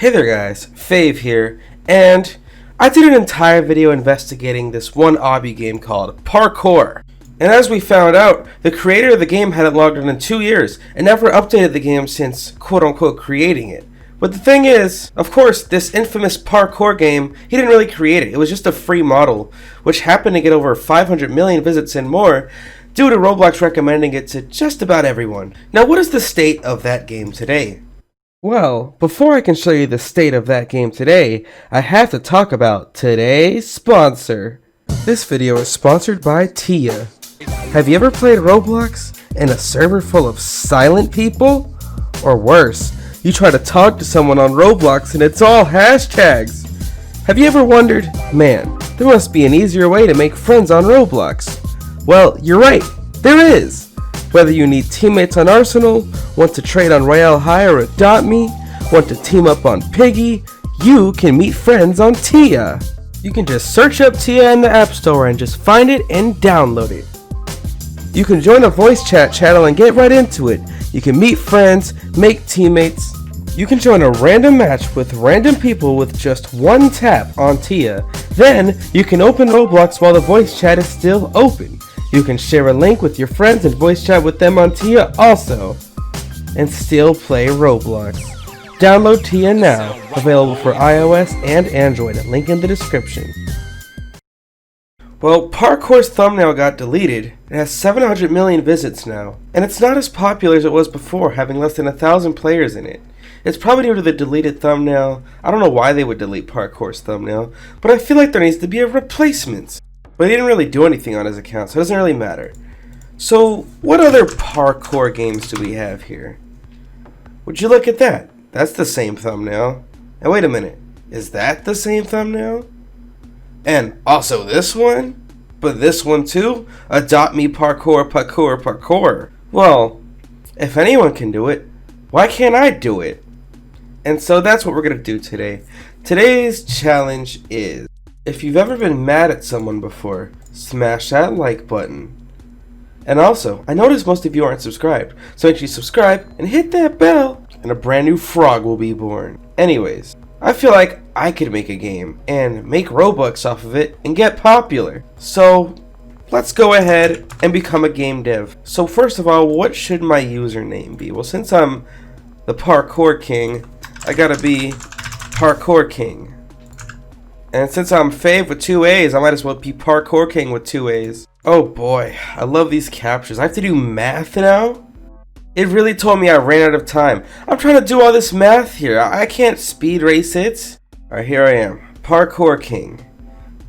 Hey there guys, Fave here, and I did an entire video investigating this one obby game called Parkour. And as we found out, the creator of the game hadn't logged in 2 years and never updated the game since quote-unquote creating it. But the thing is, of course, this infamous Parkour game, he didn't really create it. It was just a free model, which happened to get over 500 million visits and more, due to Roblox recommending it to just about everyone. Now, what is the state of that game today? Well, before I can show you the state of that game today, I have to talk about today's sponsor. This video is sponsored by Tiyaapp. Have you ever played Roblox in a server full of silent people? Or worse, you try to talk to someone on Roblox and it's all hashtags. Have you ever wondered, man, there must be an easier way to make friends on Roblox? Well, you're right, there is. Whether you need teammates on Arsenal, want to trade on Royale High or Adopt Me, want to team up on Piggy, you can meet friends on Tiyaapp. You can just search up Tiyaapp in the App Store and just find it and download it. You can join a voice chat channel and get right into it. You can meet friends, make teammates. You can join a random match with random people with just one tap on Tiyaapp. Then, you can open Roblox while the voice chat is still open. You can share a link with your friends and voice chat with them on Tiyaapp also, and still play Roblox. Download Tiyaapp now, available for iOS and Android, link in the description. Well, Parkour's thumbnail got deleted. It has 700 million visits now, and it's not as popular as it was before, having less than 1,000 players in it. It's probably due to the deleted thumbnail. I don't know why they would delete Parkour's thumbnail, but I feel like there needs to be a replacement. But he didn't really do anything on his account, so it doesn't really matter. So, what other parkour games do we have here? Would you look at that? That's the same thumbnail. And wait a minute, is that the same thumbnail? And also this one? But this one too? Adopt Me Parkour, Parkour, Parkour. Well, if anyone can do it, why can't I do it? And so that's what we're going to do today. Today's challenge is, if you've ever been mad at someone before, smash that like button. And also, I noticed most of you aren't subscribed, so make sure you subscribe and hit that bell, and a brand new frog will be born. Anyways, I feel like I could make a game and make Robux off of it and get popular. So, let's go ahead and become a game dev. So first of all, what should my username be? Well, since I'm the Parkour King, I gotta be Parkour King. And since I'm Fave with 2 A's, I might as well be Parkour King with 2 A's. Oh boy, I love these captures. I have to do math now? It really told me I ran out of time. I'm trying to do all this math here. I can't speed race it. Alright, here I am. Parkour King.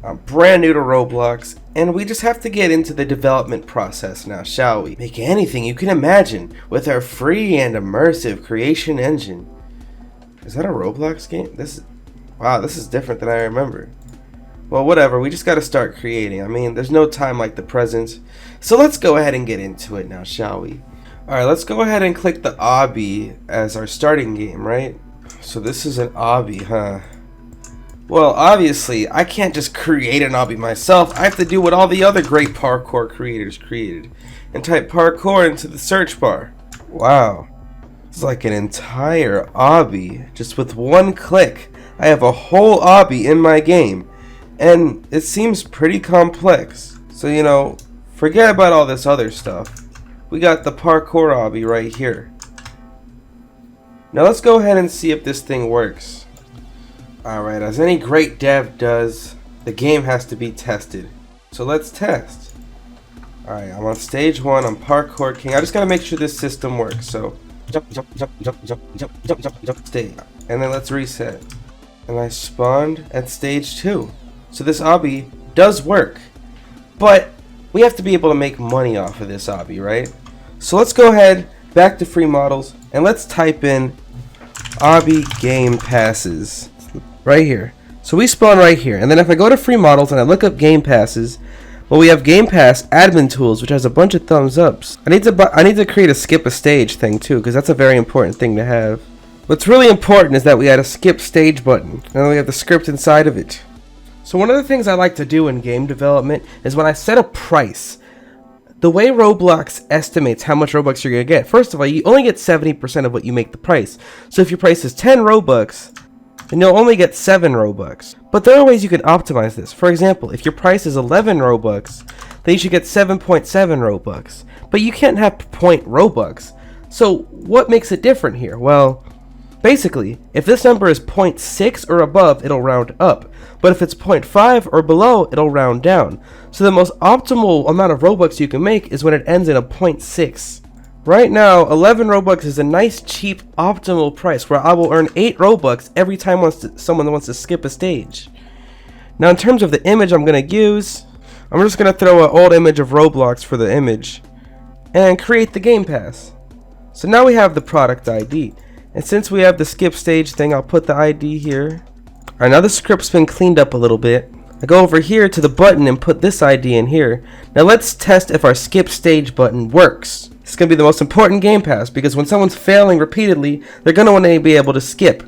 I'm brand new to Roblox, and we just have to get into the development process now, shall we? Make anything you can imagine with our free and immersive creation engine. Is that a Roblox game? Wow, this is different than I remember. Well, whatever, we just gotta start creating. I mean, there's no time like the present. So let's go ahead and get into it now, shall we? Alright, let's go ahead and click the obby as our starting game, right? So this is an obby, huh? Well, obviously, I can't just create an obby myself. I have to do what all the other great parkour creators created and type parkour into the search bar. Wow. It's like an entire obby just with one click. I have a whole obby in my game, and it seems pretty complex. So, you know, forget about all this other stuff. We got the parkour obby right here. Now let's go ahead and see if this thing works. Alright, as any great dev does, the game has to be tested. So let's test. Alright, I'm on stage 1, I'm Parkour King. I just gotta make sure this system works. So, jump, stage. And then let's reset. And I spawned at stage 2. So this obby does work. But we have to be able to make money off of this obby, right? So let's go ahead, back to free models, and let's type in obby game passes. Right here. So we spawn right here. And then if I go to free models and I look up game passes, well, we have Game Pass admin tools, which has a bunch of thumbs ups. I need to create a skip a stage thing too, because that's a very important thing to have. What's really important is that we add a skip stage button, and then we have the script inside of it. So one of the things I like to do in game development is when I set a price, the way Roblox estimates how much Robux you're going to get, first of all, you only get 70% of what you make the price. So if your price is 10 Robux, then you'll only get 7 Robux. But there are ways you can optimize this. For example, if your price is 11 Robux, then you should get 7.7 Robux. But you can't have point Robux. So what makes it different here? Well, basically, if this number is 0.6 or above, it'll round up. But if it's 0.5 or below, it'll round down. So the most optimal amount of Robux you can make is when it ends in a 0.6. Right now, 11 Robux is a nice, cheap, optimal price where I will earn 8 Robux every time someone wants to skip a stage. Now, in terms of the image I'm going to use, I'm just going to throw an old image of Roblox for the image and create the game pass. So now we have the product ID. And since we have the skip stage thing, I'll put the ID here. Alright, now the script's been cleaned up a little bit. I go over here to the button and put this ID in here. Now let's test if our skip stage button works. It's going to be the most important game pass because when someone's failing repeatedly, they're going to want to be able to skip.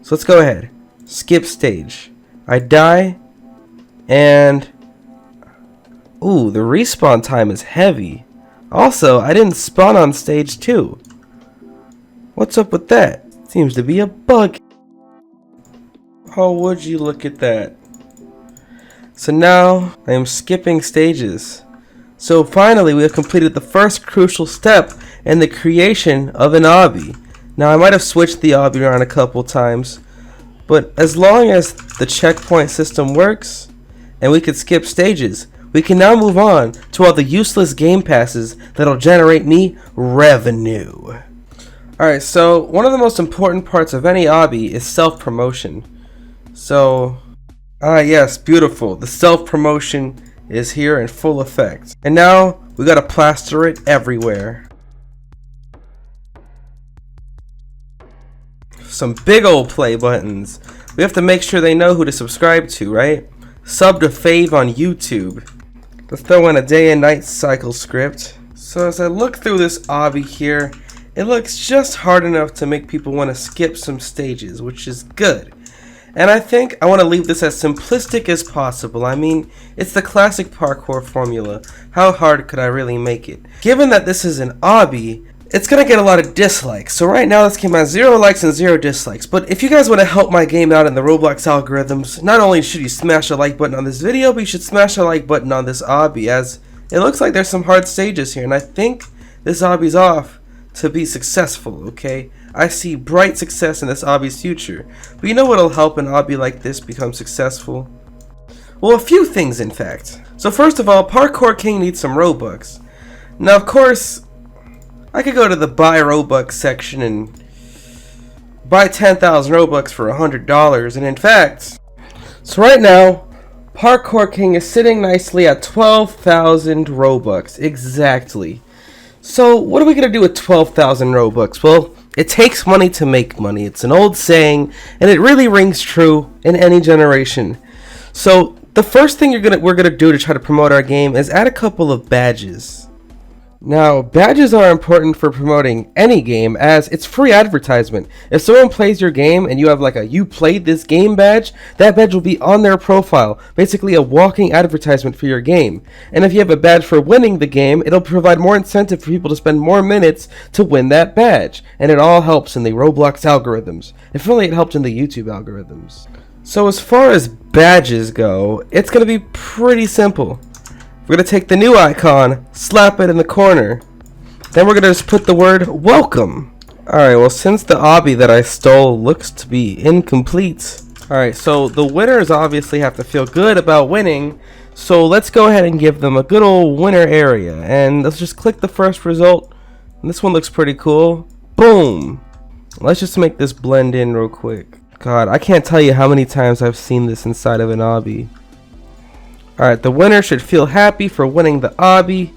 So let's go ahead. Skip stage. I die. And ooh, the respawn time is heavy. Also, I didn't spawn on stage 2. What's up with that? Seems to be a bug. How would you look at that? So now I am skipping stages. So finally we have completed the first crucial step in the creation of an obby. Now I might have switched the obby around a couple times, but as long as the checkpoint system works and we can skip stages, we can now move on to all the useless game passes that'll generate me revenue. Alright, so one of the most important parts of any obby is self-promotion. So, yes, beautiful. The self-promotion is here in full effect. And now, we gotta plaster it everywhere. Some big old play buttons. We have to make sure they know who to subscribe to, right? Sub to Fave on YouTube. Let's throw in a day and night cycle script. So as I look through this obby here, it looks just hard enough to make people want to skip some stages, which is good. And I think I want to leave this as simplistic as possible. I mean, it's the classic parkour formula. How hard could I really make it? Given that this is an obby, it's going to get a lot of dislikes. So right now this game has 0 likes and 0 dislikes. But if you guys want to help my game out in the Roblox algorithms, not only should you smash a like button on this video, but you should smash a like button on this obby, as it looks like there's some hard stages here. And I think this obby's off to be successful, okay? I see bright success in this obby's future. But you know what'll help an obby like this become successful? Well, a few things in fact. So first of all, Parkour King needs some Robux. Now of course, I could go to the buy Robux section and buy 10,000 Robux for $100, and in fact, so right now, Parkour King is sitting nicely at 12,000 Robux, exactly. So what are we going to do with 12,000 Robux? Well, it takes money to make money. It's an old saying, and it really rings true in any generation. So the first thing we're gonna do to try to promote our game is add a couple of badges. Now, badges are important for promoting any game as it's free advertisement. If someone plays your game and you have like a "you played this game" badge, that badge will be on their profile, basically a walking advertisement for your game. And if you have a badge for winning the game, it'll provide more incentive for people to spend more minutes to win that badge. And it all helps in the Roblox algorithms. If only it helped in the YouTube algorithms. So as far as badges go, it's going to be pretty simple. We're going to take the new icon, slap it in the corner. Then we're going to just put the word welcome. Alright, well since the obby that I stole looks to be incomplete. Alright, so the winners obviously have to feel good about winning. So let's go ahead and give them a good old winner area. And let's just click the first result. And this one looks pretty cool. Boom! Let's just make this blend in real quick. God, I can't tell you how many times I've seen this inside of an obby. Alright, the winner should feel happy for winning the obby.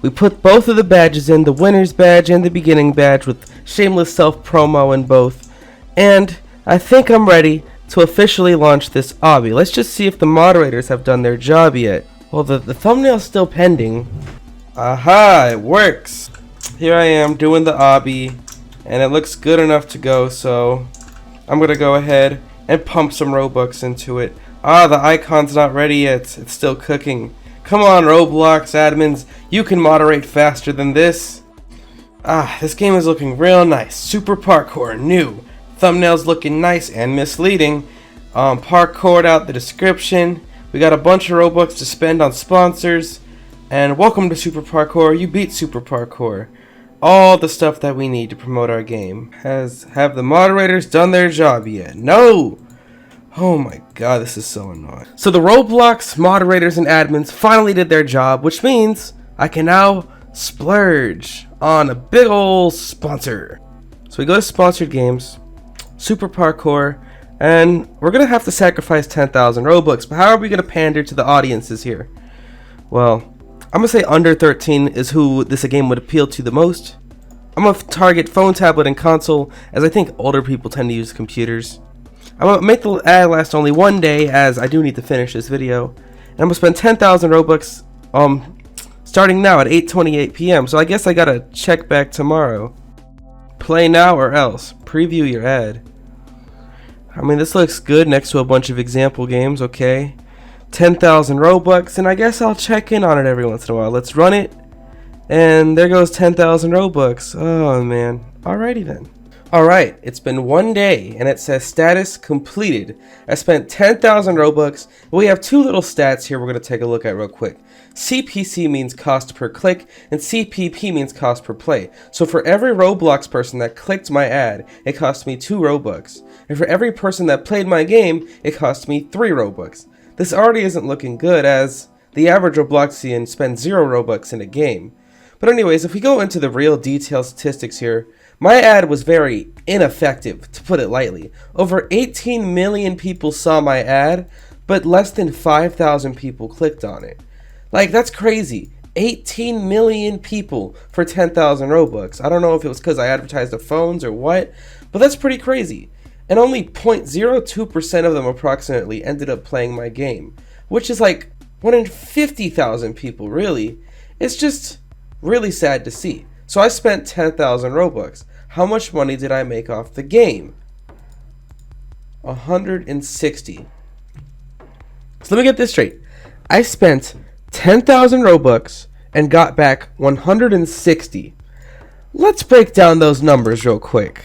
We put both of the badges in, the winner's badge and the beginning badge, with shameless self-promo in both. And I think I'm ready to officially launch this obby. Let's just see if the moderators have done their job yet. Well, the thumbnail's still pending. Aha, it works. Here I am doing the obby, and it looks good enough to go, so I'm gonna go ahead and pump some Robux into it. Ah, the icon's not ready yet. It's still cooking. Come on, Roblox admins. You can moderate faster than this. Ah, this game is looking real nice. Super parkour, new. thumbnails looking nice and misleading. Parkour out the description. We got a bunch of Robux to spend on sponsors. And welcome to Super Parkour. You beat Super Parkour. All the stuff that we need to promote our game. Have the moderators done their job yet? No! Oh my god, this is so annoying. So the Roblox moderators and admins finally did their job, which means I can now splurge on a big ol' sponsor. So we go to sponsored games, Super Parkour, and we're gonna have to sacrifice 10,000 Robux. But how are we gonna pander to the audiences here? Well, I'm gonna say under 13 is who this game would appeal to the most. I'm gonna target phone, tablet, and console, as I think older people tend to use computers. I'm gonna make the ad last only one day, as I do need to finish this video. And I'm gonna spend 10,000 Robux starting now at 8:28 p.m. So I guess I gotta check back tomorrow. Play now or else. Preview your ad. I mean, this looks good next to a bunch of example games, okay. 10,000 Robux, and I guess I'll check in on it every once in a while. Let's run it. And there goes 10,000 Robux. Oh, man. Alrighty then. Alright, it's been one day, and it says status completed. I spent 10,000 Robux. We have two little stats here we're going to take a look at real quick. CPC means cost per click, and CPP means cost per play. So for every Roblox person that clicked my ad, it cost me 2 Robux. And for every person that played my game, it cost me 3 Robux. This already isn't looking good, as the average Robloxian spends 0 Robux in a game. But anyways, if we go into the real detailed statistics here, my ad was very ineffective, to put it lightly. Over 18 million people saw my ad, but less than 5,000 people clicked on it. Like, that's crazy. 18 million people for 10,000 Robux. I don't know if it was because I advertised the phones or what, but that's pretty crazy. And only 0.02% of them approximately ended up playing my game, which is like 1 in 50,000 people, really. It's just really sad to see. So I spent 10,000 Robux. How much money did I make off the game? 160. So let me get this straight. I spent 10,000 Robux and got back 160. Let's break down those numbers real quick.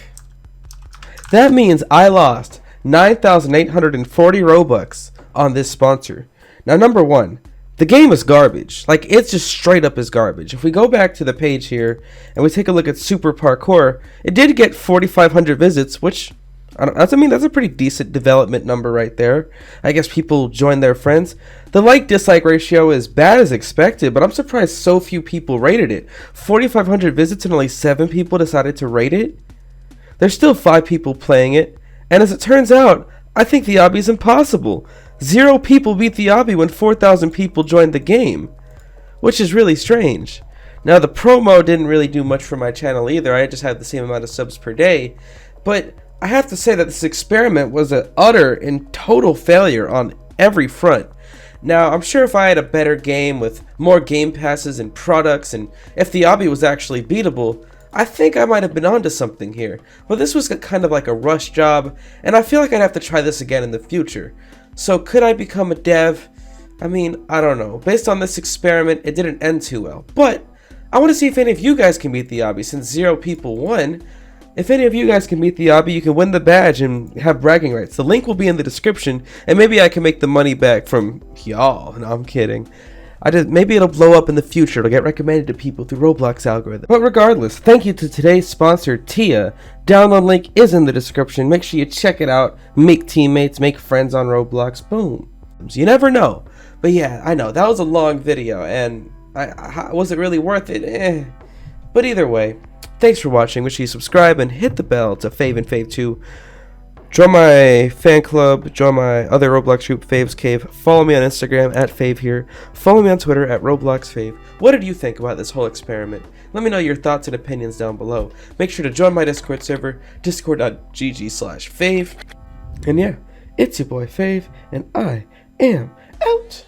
That means I lost 9,840 Robux on this sponsor. Now, number one, the game is garbage. Like, it's just straight up is garbage. If we go back to the page here and we take a look at Super Parkour, it did get 4,500 visits, which, that's a pretty decent development number right there. I guess people join their friends. The like-dislike ratio is bad as expected, but I'm surprised so few people rated it. 4,500 visits and only 7 people decided to rate it? There's still 5 people playing it, and as it turns out, I think the obby is impossible. 0 people beat the obby when 4,000 people joined the game, which is really strange. Now, the promo didn't really do much for my channel either. I just had the same amount of subs per day, but I have to say that this experiment was an utter and total failure on every front. Now, I'm sure if I had a better game with more game passes and products, and if the obby was actually beatable, I think I might have been onto something here. But this was kind of like a rush job, and I feel like I'd have to try this again in the future. So could I become a dev? I mean, I don't know. Based on this experiment, it didn't end too well. But I want to see if any of you guys can beat the obby, since 0 people won. If any of you guys can beat the obby, you can win the badge and have bragging rights. The link will be in the description, and maybe I can make the money back from y'all. No, I'm kidding. Maybe it'll blow up in the future. It'll get recommended to people through Roblox algorithm. But regardless, thank you to today's sponsor, Tia. Download link is in the description. Make sure you check it out. Make teammates, make friends on Roblox. Boom. You never know. But yeah, I know that was a long video, and was it really worth it? But either way, thanks for watching. Make sure you subscribe and hit the bell to Fave and Fave 2. Join my fan club, join my other Roblox group, Fave's Cave. Follow me on Instagram at Fave here. Follow me on Twitter at Roblox Fave. What did you think about this whole experiment? Let me know your thoughts and opinions down below. Make sure to join my Discord server, discord.gg/Fave. And yeah, it's your boy Fave, and I am out.